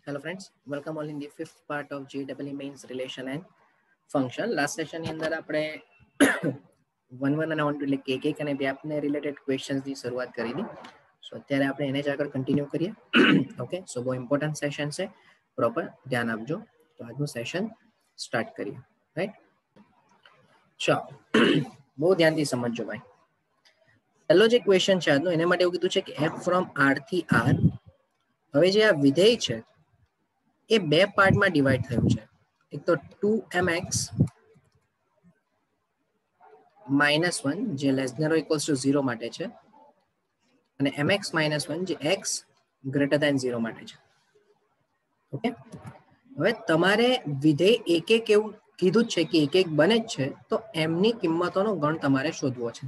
Hello friends, welcome all in the fifth part of GEE Mains Relation and Function. Last session ની અંદર આપણે 1 અને 1 એટલે કે અને વ્યાપને રિલેટેડ ક્વેશ્ચન્સ ની શરૂઆત કરી હતી. સો અત્યારે આપણે એને જ આગળ કન્ટિન્યુ કરીએ. ઓકે, સો બહુ ઇમ્પોર્ટન્ટ સેશન છે, પ્રોપર ધ્યાન આપજો. તો આજનું સેશન સ્ટાર્ટ કરીએ. રાઈટ, ચાલો બહુ ધ્યાનથી સમજજો ભાઈ. પહેલો જે ક્વેશ્ચન છે આજનો, એના માટે એવું કીધું છે કે f ફ્રોમ r થી r. હવે જે આ વિધેય છે એ બે પાર્ટમાં ડિવાઈડ થયું છે. એક તો 2mx -1 જે less than or equals to 0 માટે છે, અને mx -1 જે x ગ્રેટર ધેન 0 માટે છે. ઓકે, હવે તમારે વિધેય એક એક એવું કીધું જ છે કે એક એક બને જ છે, તો એમની કિંમતોનો ગણ તમારે શોધવો છે.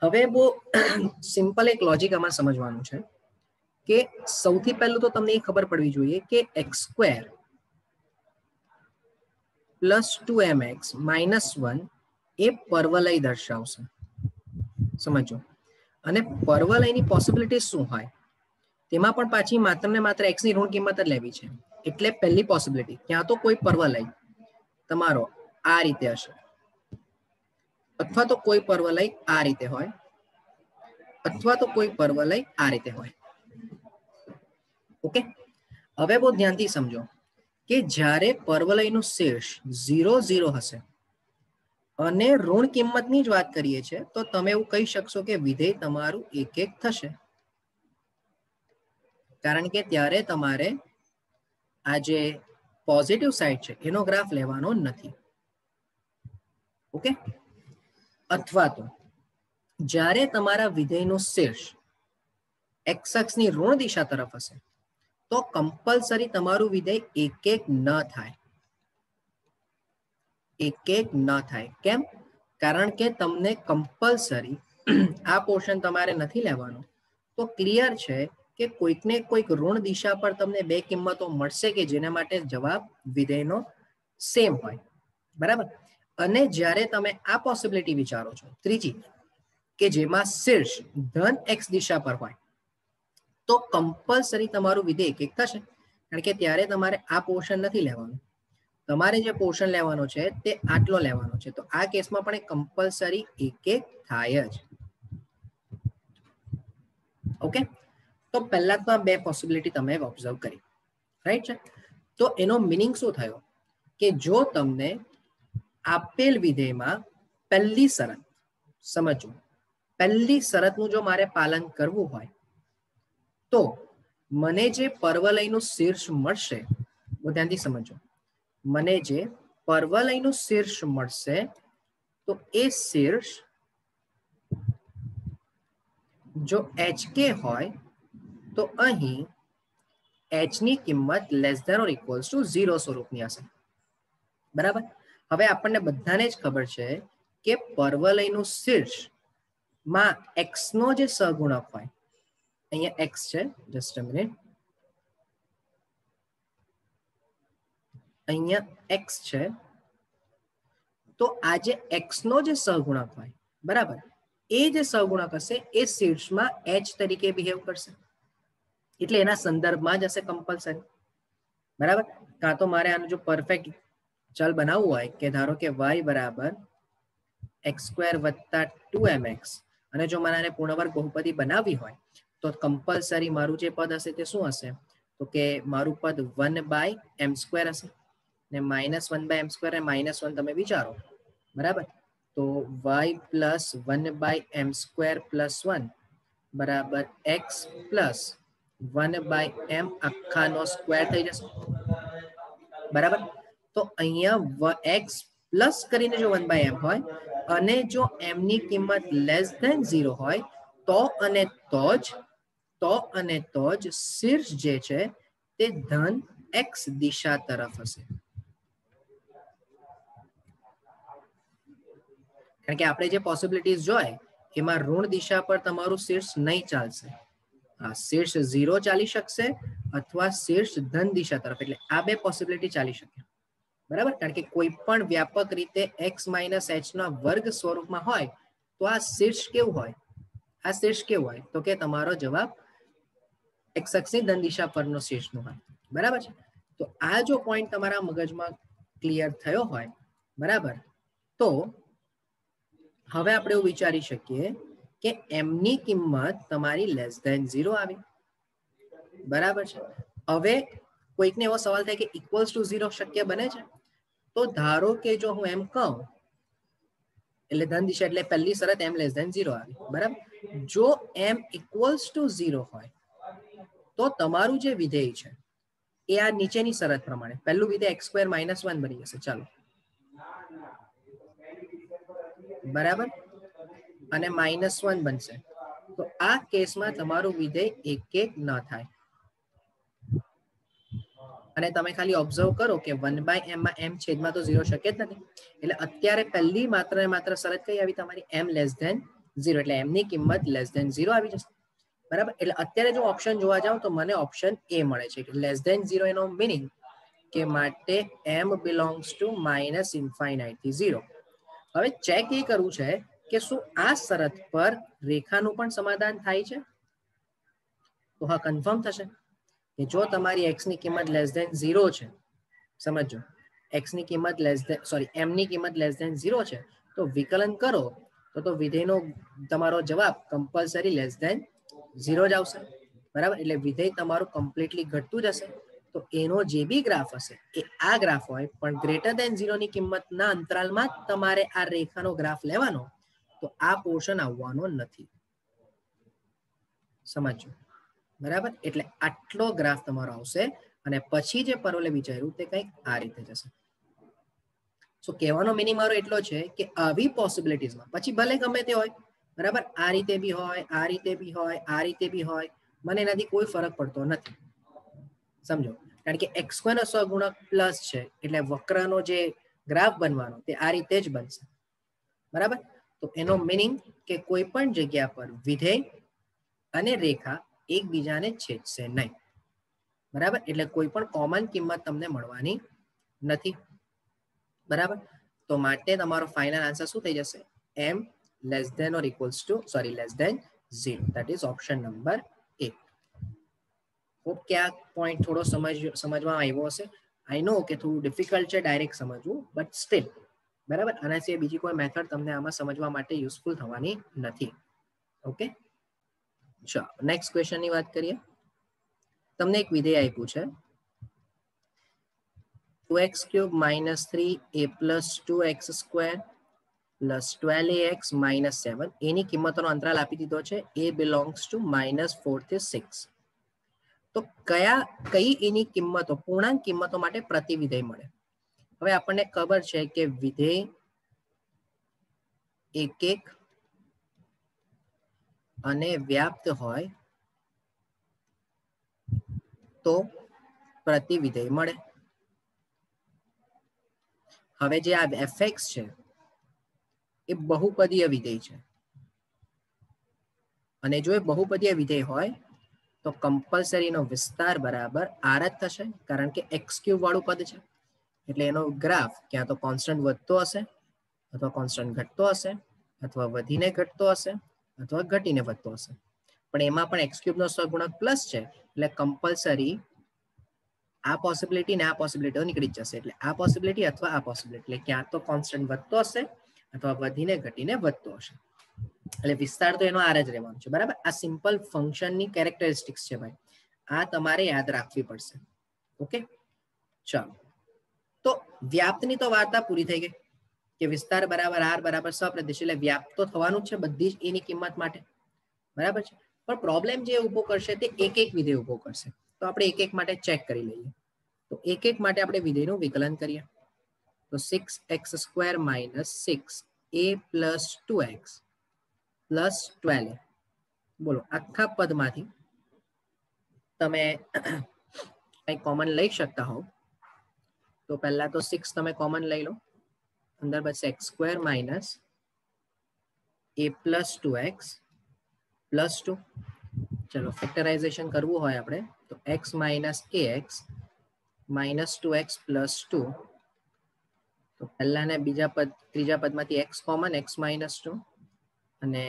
હવે બહુ સિમ્પલ એક લોજિક આમાં સમજવાનું છે કે સૌથી પહેલું તો તમને એ ખબર પડવી જોઈએ કે x² + 2mx -1 એ પરવલય દર્શાવશે. સમજો, અને પરવલયની પોસિબિલિટી શું હોય, તેમાં પણ પાછી માત્ર ને માત્ર x ની ઋણ કિંમત જ લેવી છે. એટલે પહેલી પોસિબિલિટી, ક્યાં તો કોઈ પરવલય તમારો આ રીતે હશે, અથવા તો કોઈ પરવલય આ રીતે હોય, અથવા તો કોઈ પરવલય આ રીતે હોય. ઓકે, હવે બહુ ધ્યાનથી સમજો કે જ્યારે પરવલયનું શીર્ષ 0, 0 હશે અને ઋણ કિંમતની જ વાત કરીએ છીએ, તો તમે એવું કહી શકશો કે વિધેય તમારું એક એક થશે, કારણ કે ત્યારે તમારે આ જે પોઝિટિવ સાઈડ છે એનો ગ્રાફ લેવાનો નથી. ઓકે, અથવા તો જ્યારે તમારા વિધેયનું શીર્ષ x અક્ષની ઋણ દિશા તરફ હશે, તો કમ્પલસરી તમારું વિધેય એક એક ન થાય. એક એક ન થાય. કેમ? કારણ કે તમને કમ્પલસરી આ પોર્શન તમારે નથી લેવાનું. તો ક્લિયર છે કે કોઈક ને કોઈક ઋણ દિશા પર તમને બે કિંમતો મળશે કે જેના માટે જવાબ વિધેયનો સેમ હોય. બરાબર? અને જ્યારે તમે આ પોસિબિલિટી વિચારો છો, ત્રીજી, કે જેમાં શીર્ષ ધન x દિશા પર હોય, તો કમ્પલસરી તમારું વિધેય એક એક થશે, કારણ કે ત્યારે તમારે આ પોર્શન નથી લેવાનું. તમારે જે પોર્શન લેવાનો છે તે આટલો લેવાનો છે. તો આ કેસમાં પણ કમ્પલસરી એક એક થાય જ. ઓકે, તો પહેલા તો આ બે પોસિબિલિટી તમે ઓબ્ઝર્વ કરી, રાઈટ છે. તો એનો મિનિંગ શું થયો કે જો તમને આપેલ વિધેયમાં પહેલી શરત, સમજો, પહેલી શરતનું જો મારે પાલન કરવું હોય, તો મને જે પરવલયનું શીર્ષ મળશે, ધ્યાનથી સમજો, મને જે પરવલયનું શીર્ષ મળશે, તો એ શીર્ષ જો HK હોય, તો અહીં h ની કિંમત less than or equals to 0 સ્વરૂપની હશે. બરાબર? હવે આપણને બધાને જ ખબર છે કે પરવલયનું શીર્ષ માં x નો જે સહગુણક હોય, અહીંયા x છે, જસ્ટ અ મિનિટ, અહીંયા x છે, તો આ જે x નો જે સહગુણક હોય, બરાબર, એ જે સહગુણક હશે એ શીર્ષમાં h તરીકે બિહેવ કરશે, એટલે એના સંદર્ભમાં જ હશે કમ્પલસરી. બરાબર? કાં તો મારે આનું જો પરફેક્ટ ચલ બનાવવું હોય કે ધારો કે y બરાબર x² + 2mx, અને જો મારે પૂર્ણવર્ગ બહુપદી બનાવવી હોય, તો કમ્પલસરી મારું જે પદ હશે તે શું હશે, તો કે મારું પદ 1/m² હશે, ને -1/m² અને -1 તમે વિચારો. બરાબર? તો y + 1/m² + 1 બરાબર x + 1/m આખાનો સ્ક્વેર થઈ જશે. બરાબર? તો અહીંયા x પ્લસ કરીને જો 1/m હોય અને જો m ની કિંમત લેસ ધેન 0 હોય, તો અને તો જ શીર્ષ જે છે તે ધન x દિશા તરફ હશે. કારણ કે આપણે જે પોસિબિલિટીઝ જોય એમાં ઋણ દિશા પર તમારું શીર્ષ નહીં ચાલશે. શીર્ષ 0 ચાલી શકશે અથવા શીર્ષ ધન દિશા તરફ, એટલે આ બે પોસિબિલિટી ચાલી શકે. બરાબર? કારણ કે કોઈ પણ વ્યાપક રીતે x - h ના વર્ગ સ્વરૂપમાં હોય, તો આ શીર્ષ કેવું હોય, આ શીર્ષ કેવું હોય, તો કે તમારો જવાબ x અક્ષની ધન દિશા પરનો શેષનો ભાગ, બરાબર છે. તો આ જો પોઈન્ટ તમારા મગજમાં ક્લિયર થયો હોય, બરાબર, તો હવે આપણે એવું વિચારી શકીએ કે m ની કિંમત તમારી લેસ ધેન 0 આવી, બરાબર છે. હવે કોઈકને એવો સવાલ થાય કે ઇક્વલ્સ ટુ 0 શક્ય બને છે? તો ધારો કે જો હું એમ કહું, એટલે ધન દિશા એટલે પહેલી શરત m લેસ ધેન 0 આવી, બરાબર. જો m ઇક્વલ્સ ટુ 0 હોય તો તમારું જે વિધેય છે એ આ નીચેની શરત પ્રમાણે પહેલું વિધેય x સ્ક્વેર માઇનસ 1 બની જશે, ચાલો, બરાબર, અને -1 બનશે. તો આ કેસમાં તમારું વિધેય એક ન થાય. અને તમે ખાલી ઓબ્ઝર્વ કરો કે 1/m માં m છેદમાં તો 0 શક્ય જ નથી. એટલે અત્યારે પહેલી માત્ર ને માત્ર શરત કઈ આવી તમારી? m લેસ ધેન 0, એટલે m ની કિંમત લેસ ધેન 0 આવી જશે, બરાબર. એટલે અત્યારે જો ઓપ્શન જોવા જાવ તો મને ઓપ્શન એ મળે છે કે લેસ ધેન 0, એનો મીનિંગ કે માટે m belongs to minus infinite થી 0. હવે ચેક એ કરવું છે કે શું આ શરત પર રેખાનું પણ સમાધાન થાય છે? તો હા, કન્ફર્મ થશે કે જો તમારી x ની કિંમત લેસ ધેન 0 છે, સમજો x ની કિંમત m ની કિંમત લેસ ધેન 0 છે, તો વિકલન કરો તો વિધેયનો તમારો જવાબ કમ્પલસરી લેસ ધેન 0 જ આવશે, બરાબર. એટલે વિધેય તમારું કમ્પ્લીટલી ઘટતું જશે. તો એનો જે બી ગ્રાફ હશે એ આ ગ્રાફ હોય, પણ ગ્રેટર ધેન 0 ની કિંમતના અંતરાલમાં જ તમારે આ રેખાનો ગ્રાફ લેવાનો, તો આ પોર્શન આવવાનો નથી, સમજો, બરાબર. એટલે આટલો ગ્રાફ તમારો આવશે અને પછી જે પરોલે વિચાર્યું તે કંઈક આ રીતે જશે. સો કહેવાનો મિનિંગ મારો એટલો છે કે આવી પોસિબિલિટીઝમાં પછી ભલે ગમે તે હોય, બરાબર, આ રીતે બી હોય, આ રીતે બી હોય, આ રીતે બી હોય, મને એનાથી કોઈ ફરક પડતો નથી, સમજો. કારણ કે x2 નો સહગુણક પ્લસ છે, એટલે વક્રનો જે ગ્રાફ બનવાનો તે આ રીતે જ બનશે, બરાબર. તો એનો મિનિંગ કે કોઈ પણ જગ્યા પર વિધેય અને રેખા એકબીજાને છેદશે નહીં, બરાબર. એટલે કોઈ પણ કોમન કિંમત તમને મળવાની નથી, બરાબર. તો માટે તમારો ફાઇનલ આન્સર શું થઈ જશે? m less than or equals to less than 0, that is option number A. Hope કે આ પોઈન્ટ થોડો સમજવામાં આવ્યો હશે. આઈ નો કે થોડું ડિફિકલ્ટ છે ડાયરેક્ટ સમજવું, બટ સ્ટીલ, બરાબર. આના સિવાય બીજી કોઈ મેથડ તમને આમાં સમજવા માટે યુઝફુલ થવાની નથી. ઓકે, ચાલો નેક્સ્ટ ક્વેશ્ચનની વાત કરીએ. તમને એક વિધેય આપ્યું છે 2x³ - 3a + 2x² + 12ax - 7. એની કિંમતોનો અંતરાલ આપી દીધો છે a બિલોંગ્સ ટુ -4 થી 6. તો કઈ એની કિંમતો, પૂર્ણાંક કિંમતો માટે પ્રતિવિધેય મળે? હવે આપણને ખબર છે કે વિધેય 1 અને વ્યાપ્ત હોય તો પ્રતિવિધેય મળે. હવે જે આ fx છે એ બહુપદીય વિધેય છે, અને જો એ બહુપદીય વિધેય હોય તો કમ્પલસરીનો વિસ્તાર બરાબર r જ થશે, કારણ કે x³ વાળું પદ છે. એટલે એનો ગ્રાફ ક્યાં તો કોન્સ્ટન્ટ વધતો હશે, અથવા કોન્સ્ટન્ટ ઘટતો હશે, અથવા વધીને ઘટતો હશે, અથવા ઘટીને વધતો હશે. પણ એમાં પણ x³ નો સહગુણક પ્લસ છે, એટલે કમ્પલસરી આ પોસિબિલિટી ને આ પોસિબિલિટી નીકળી જશે. એટલે આ પોસિબિલિટી અથવા આ પોસિબિલિટી, એટલે ક્યાં તો કોન્સ્ટન્ટ વધતો હશે અથવા વધીને ઘટીને વધતો હશે. એટલે વિસ્તાર તો એનો r જ રહેવાનો છે, બરાબર. આ સિમ્પલ ફંક્શનની કેરેક્ટરિસ્ટિક્સ છે ભાઈ, આ તમારે યાદ રાખવી પડશે. ઓકે, ચાલો. તો વ્યાપ્તની તો વાર્તા પૂરી થઈ ગઈ કે વિસ્તાર બરાબર r બરાબર સપ્રદેશ, એટલે વ્યાપ્ત તો થવાનું જ છે બધી જ એની કિંમત માટે, બરાબર છે. પણ પ્રોબ્લેમ જે ઉભો કરશે તે એક વિધેય ઉભો કરશે. તો આપણે એક માટે ચેક કરી લઈએ. તો એક માટે આપણે વિધેયનું વિકલન કરીએ. તો 6x² - 6a + 2x + 12. બોલો, આખા પદમાંથી તમે કંઈ કોમન લઈ શકતા હો તો પહેલા તો 6 તમે કોમન લઈ લો, અંદર બચશે x² - a + 2x + 2. ચલો ફેક્ટરાઇઝેશન કરવું હોય આપણે તો x - ax - 2x + 2. તો પહેલા ને ત્રીજા પદમાંથી x કોમન, x - 2, અને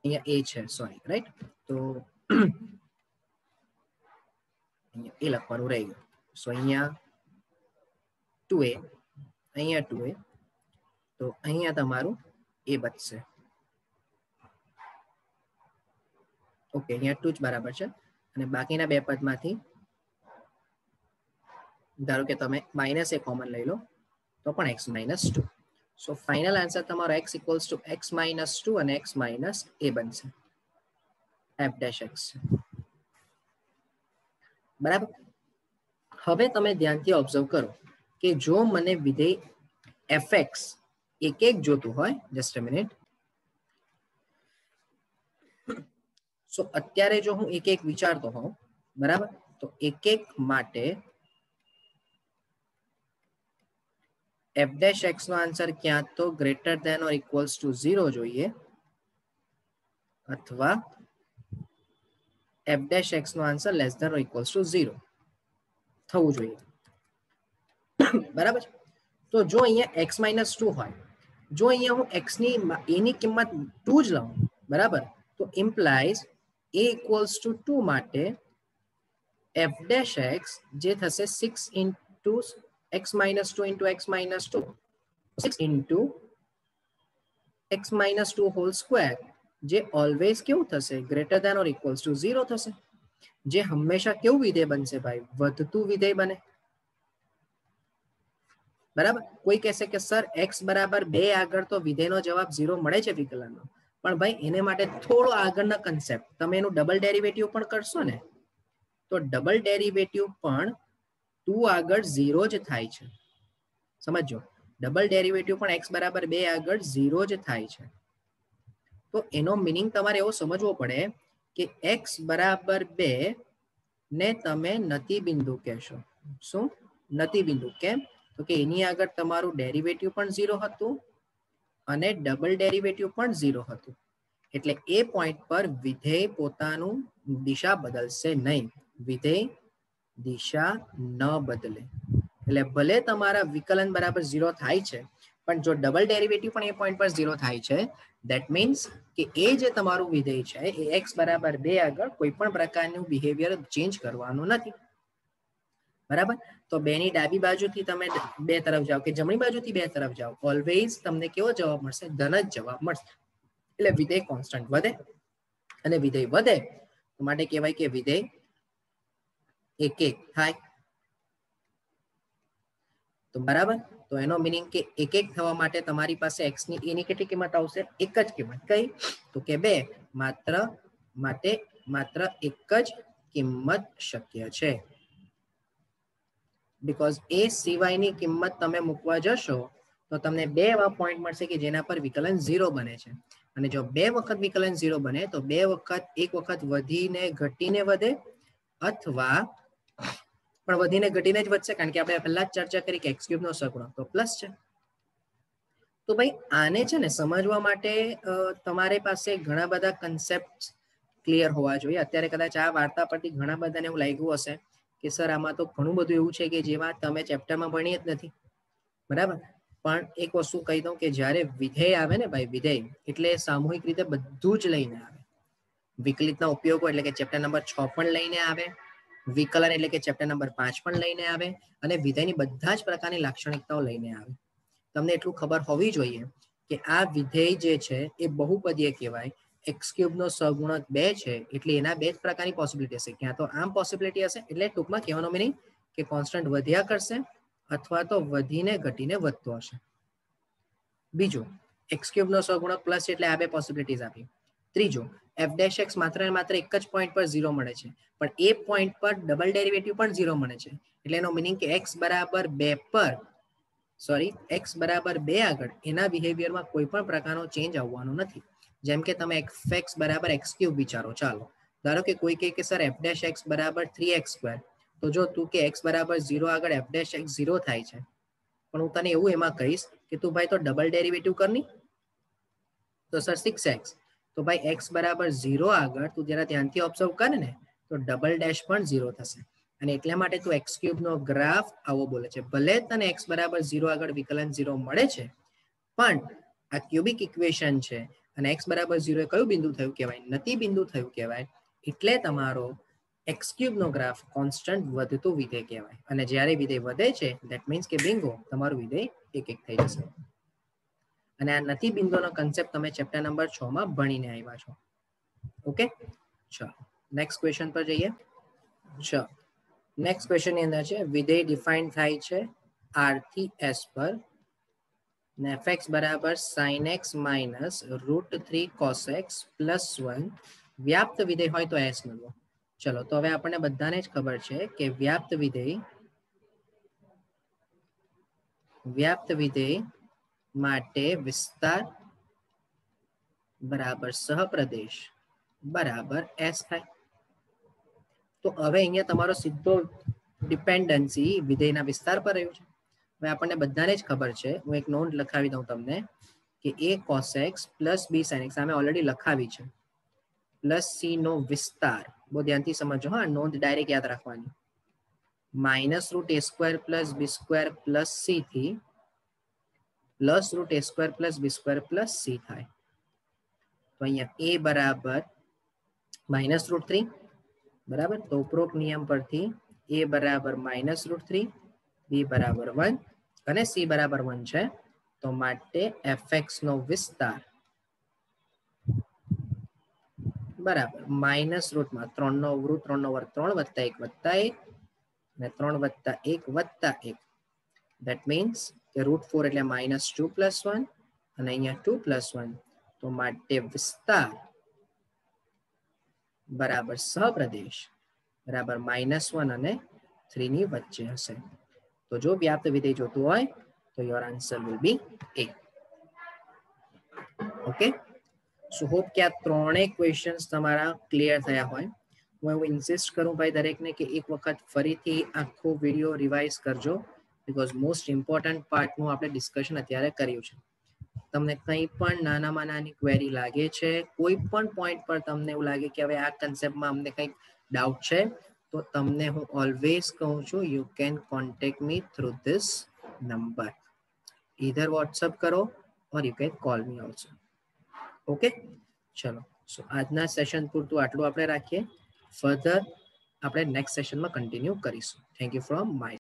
અહીંયા a છે સોરી રાઈટ તો અહીંયા a લખવાનું રહી ગયું સો અહીંયા 2a અહીંયા 2a તો અહીંયા તમારું a બચશે ઓકે અહીંયા 2 જ બરાબર છે અને બાકીના બે પદમાંથી ધારો કે તમે માઇનસ a કોમન લઈ લો તો પણ x minus 2 સો ફાઇનલ આન્સર તમારો x equals to x minus 2 અને x minus a બનશે f dash x બરાબર હવે તમે ધ્યાનથી ઓબ્ઝર્વ કરો કે જો મને વિધેય fx એક એક જોતું હોય જસ્ટ અ મિનિટ સો અત્યારે જો હું એક એક વિચારતો હોઉં બરાબર તો એક એક માટે f dash x નો આન્સર ક્યાં તો greater than or equals to 0 જોઈએ અથવા f dash x નો answer less than or equals to 0 થવું જોઈએ બરાબર તો જો અહીંયા x minus 2 હોય જો અહીંયા હું x ની a ની કિંમત 2 જ લઉં બરાબર તો ઇમ્પ્લાઇઝ a equals to 2 માટે f dash x જે થશે 6 into x minus 2 into x minus 2 6 into x minus 2 whole square જે always કેવું થશે greater than or equals to 0 થશે જે હંમેશા કેવું વિધેય બનશે ભાઈ વધતું વિધેય બને બરાબર કોઈ કહેશે કે સર x બરાબર 2 આગળ તો વિધેયનો જવાબ 0 મળે છે વિકલનનો પણ ભાઈ એને માટે થોડો આગળનો કન્સેપ્ટ તમે એનું ડબલ ડેરિવેટિવ પણ કરશો ને તો ડબલ ડેરિવેટિવ પણ 2 આગળ 0 જ થાય છે સમજો ડબલ ડેરિવેટિવ પણ x બરાબર 2 આગળ 0 જ થાય છે તો એનો મીનિંગ તમારે એવો સમજવો પડે કે x બરાબર 2 ને તમે નતિ બિંદુ કહેશો શું નતિ બિંદુ કેમ તો કે એની આગળ તમારું ડેરિવેટિવ પણ 0 હતું અને ડબલ ડેરિવેટિવ પણ 0 હતું એટલે એ પોઈન્ટ પર વિધેય પોતાનું દિશા બદલશે નહીં વિધેય દિશા ન બદલે એટલે ભલે તમારા વિકલન બરાબર 0 થાય છે પણ જો ડબલ ડેરિવેટિવ પણ એ પોઈન્ટ પર 0 થાય છે ધેટ મીન્સ કે એ જે તમારું વિધેય છે એ x બરાબર 2 આગળ કોઈ પણ પ્રકારનું બિહેવિયર ચેન્જ કરવાનું નથી બરાબર તો બે ની ડાબી બાજુથી તમે બે તરફ જાઓ કે જમણી બાજુથી બે તરફ જાઓ ઓલવેઝ તમને કેવો જવાબ મળશે ધન જ જવાબ મળશે એટલે વિધેય કોન્સ્ટન્ટ વધે અને વિધેય વધે તો માટે કહેવાય કે વિધેય એક એક થાય તો બરાબર તો એનો મીનિંગ કે એક એક થવા માટે તમારી પાસે x ની a ની કેટલી કિંમત આવશે એક જ કિંમત કઈ તો કે 2 માત્ર એક જ કિંમત શક્ય છે બીકોઝ એ સિવાયની કિંમત તમે મૂકવા જશો તો તમને બે એવા પોઈન્ટ મળશે કે જેના પર વિકલન 0 બને છે અને જો બે વખત વિકલન 0 બને તો બે વખત એક વખત વધીને ઘટીને વધે અથવા પણ વધીને ઘટીને જ વધશે કારણ કે આપણે પહેલા જ ચર્ચા કરી કે x³ નો સગુણક તો પ્લસ છે તો ભાઈ આને છે ને સમજવા માટે તમારી પાસે ઘણા બધા કન્સેપ્ટ ક્લિયર હોવા જોઈએ અત્યારે કદાચ આ વાર્તા પરથી ઘણા બધાને એવું લાગ્યું હશે કે સર આમાં તો ઘણું બધું એવું છે કે જેમાં તમે ચેપ્ટરમાં ભણી જ નથી બરાબર પણ એક વસ્તુ કહી દઉં કે જ્યારે વિધેય આવે ને ભાઈ વિધેય એટલે સામૂહિક રીતે બધું જ લઈને આવે વિકલિતના ઉપયોગો એટલે કે ચેપ્ટર નંબર 6 પણ લઈને આવે વિકલન એટલે કે ચેપ્ટર નંબર 5 પણ લઈને આવે અને વિધેયની બધા જ પ્રકારની લાક્ષણિકતાઓ લઈને આવે તમને એટલું ખબર હોવી જોઈએ કે આ વિધેય જે છે એ બહુપદીય કહેવાય x³ નો સહગુણક 2 છે એટલે એના બે જ પ્રકારની પોસિબિલિટી હશે ક્યાં તો આમ પોસિબિલિટી હશે એટલે ટૂંકમાં કહેવાનો મીનિંગ કે કોન્સ્ટન્ટ વધ્યા કરશે અથવા તો વધીને ઘટીને વધતો હશે બીજું x³ નો સહગુણક પ્લસ એટલે આ બે પોસિબિલિટીઝ આપી ત્રીજું f' માત્ર ને માત્ર એક જ પોઈન્ટ પર 0 મળે છે પણ એ પોઈન્ટ પર ડબલ ડેરિવેટિવ પણ 0 મળે છે એટલે એનો મીનિંગ કે x બરાબર 2 પર સોરી x બરાબર 2 આગળ એના બિહેવિયરમાં કોઈ પણ પ્રકારનો ચેન્જ આવવાનો નથી જેમ કે તમે fx બરાબર x³ વિચારો ચાલો ધારો કે કોઈ કહે કે સર f' બરાબર 3x² તો જો તું કે x બરાબર 0 આગળ f' 0 થાય છે પણ હું તને એવું એમાં કહીશ કે તું ભાઈ તો ડબલ ડેરિવેટિવ કરની તો સર 6x તો ભાઈ x બરાબર 0 આગળ તું જરા ધ્યાનથી ઓબ્ઝર્વ કરે ને તો ડબલ ડેશ પણ 0 થશે અને એટલા માટે તું x³ નો ગ્રાફ આવો બોલે છે ભલે તને x બરાબર 0 આગળ વિકલન 0 મળે છે પણ આ ક્યુબિક ઇક્વેશન છે અને x બરાબર 0 એ કયું બિંદુ થયું કહેવાય? નતિ બિંદુ થયું કહેવાય. એટલે તમારો x³ નો ગ્રાફ કોન્સ્ટન્ટ વધતું વિધેય કહેવાય. અને જ્યારે વિધેય વધે છે ધેટ મીન્સ કે બિંગો તમારું વિધેય 1 થઈ જશે. અને આ નતિ બિંદુનો કન્સેપ્ટ તમે ચેપ્ટર નંબર 6 માં ભણીને આવ્યા છો. ઓકે, ચલો નેક્સ્ટ ક્વેશ્ચન પર જઈએ. ચલો નેક્સ્ટ ક્વેશ્ચન ની અંદર છે વિધેય ડિફાઇન થાય છે r થી s પર ને fx બરાબર sin x minus √3 cos x plus 1 વ્યાપ્ત વિધેય હોય તો s મળવો. ચલો તો હવે આપણને બધાને જ ખબર છે કે વ્યાપ્ત વિધેય માટે વિસ્તાર બરાબર સહપ્રદેશ બરાબર s થાય. તો હવે અહીંયા તમારો સીધો ડિપેન્ડન્સી વિધેયના વિસ્તાર પર રહ્યું છે. હવે આપણને બધાને જ ખબર છે, હું એક નોંધ લખાવી દઉં તમને કે a cos x plus b sin x સામે ઓલરેડી લખાવી છે પ્લસ c નો વિસ્તાર. બહુ ધ્યાનથી સમજો હા, નોંધ ડાયરેક્ટ યાદ રાખવાની. Minus route a square plus b square plus c થી plus route a square plus b square plus c થાય. તો અહીંયા a બરાબર -√3 બરાબર. તો ઉપરોક્ત નિયમ પરથી a બરાબર -√3, b બરાબર 1 અને c બરાબર 1 છે. તો માટે fx નો વિસ્તાર બરાબર માઇનસ રૂટમાં 3 નો અવરું 3 નો વર્ગ 3 વત્તા 1 વત્તા 1 અને 3 વત્તા 1 વત્તા 1 ધેટ મીન્સ કે √4 એટલે -2 પ્લસ 1 અને અહીંયા 2 પ્લસ 1. તો માટે વિસ્તાર બરાબર સહપ્રદેશ બરાબર -1 અને 3 ની વચ્ચે હશે. તો જો વ્યાપ્ત વિધેય જોતું હોય તો your answer will be A. Okay, so hope કે આ ત્રણેય ક્વેશ્ચન્સ તમારા ક્લિયર થયા હોય. હું એવું ઇન્સિસ્ટ કરું ભાઈ દરેકને કે એક વખત ફરીથી આખો વિડીયો રિવાઇઝ કરજો, બીકોઝ મોસ્ટ ઇમ્પોર્ટન્ટ પાર્ટનું આપણે ડિસ્કશન અત્યારે કર્યું છે. તમને કંઈ પણ નાનામાં નાની ક્વેરી લાગે છે, કોઈ પણ પોઈન્ટ પર તમને એવું લાગે કે હવે આ કન્સેપ્ટમાં અમને કંઈક ડાઉટ છે, તો તમને હું ઓલવેઝ કહું છું you can contact me through this number. ઈધર વોટ્સઅપ કરો or you can call me also. Okay, ચલો સો આજના સેશન પૂરતું આટલું આપણે રાખીએ. ફર્ધર આપણે નેક્સ્ટ સેશનમાં કન્ટિન્યુ કરીશું. Thank you from my